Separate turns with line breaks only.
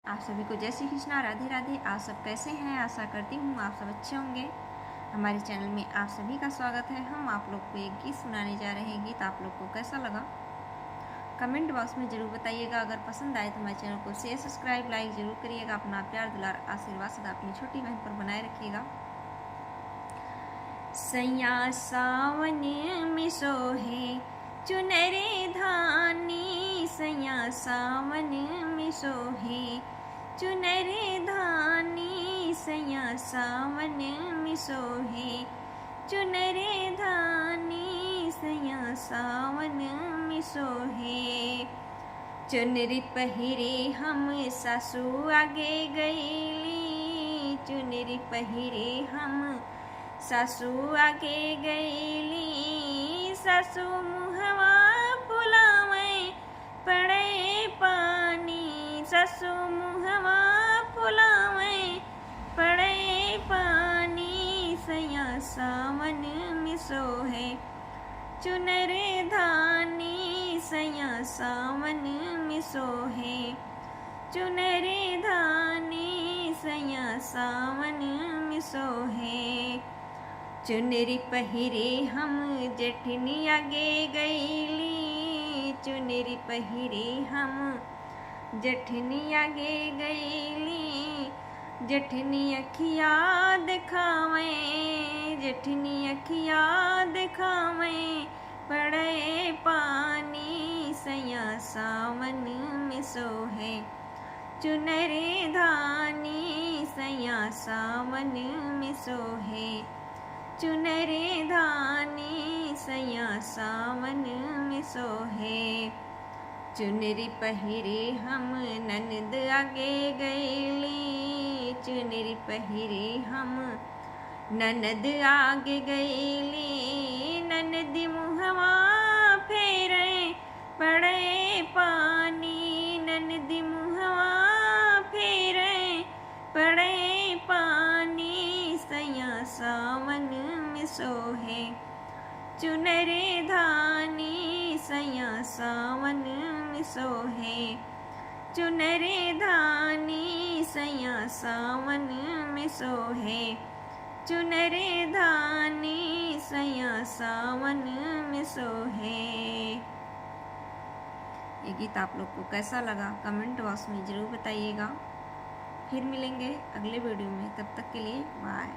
आप सभी को जय श्री कृष्णा, राधे राधे। आप सब कैसे हैं? आशा करती हूँ आप सब अच्छे होंगे। हमारे चैनल में आप सभी का स्वागत है। हम आप लोग को एक गीत सुनाने जा रहे हैं। गीत आप लोग को कैसा लगा कमेंट बॉक्स में ज़रूर बताइएगा। अगर पसंद आए तो हमारे चैनल को शेयर, सब्सक्राइब, लाइक ज़रूर करिएगा। अपना प्यार, दुलार, आशीर्वाद सदा अपनी छोटी बहन पर बनाए रखिएगा। सैया सावन में सोहे चुनरे धानी, सैया सावन में सोहे चुनरे धानी, सैया सावन में सोहे चुनरे धानी, सैया सावन में सोहे। चुनरी पहिरे हम सासू आगे गईली, चुनरी पहिरे हम सासू आगे गईली। सासू मुहवा फुलावे पड़े पानी, सासू मुहवा फुलावे पड़े पानी, सैया सावन में सोहे चुनरे धानी, सैया सावन में सोहे चुनरे धानी, सैया सावन में सोहे। चुनरी पहिरे हम जेठनी आगे गईली, चुनरी पहिरे हम जेठनी आगे गईली। जेठनी अखिया दिखावे, जेठनी अखिया दिखावे पड़े पानी, सैया सावन में सोहे चुनरे धानी, सैया सावन में सोहे चुनरे धानी, सैया सावन में सोहे। चुनरी पहिरे हम ननद आगे गईली, चुनरी पहिरे हम ननद आगे गईली। ननद मुहवा फेरे पड़े पानी, ननद मुहवा फेरे पड़े पानी, सैया सावन में सोहे चुनरे धानी, सैया सावन में सोहे चुनरे धानी, सैया सावन में सोहे चुनरे धानी, सैया सावन में सोहे। ये गीत आप लोग को कैसा लगा कमेंट बॉक्स में ज़रूर बताइएगा। फिर मिलेंगे अगले वीडियो में, तब तक के लिए बाय।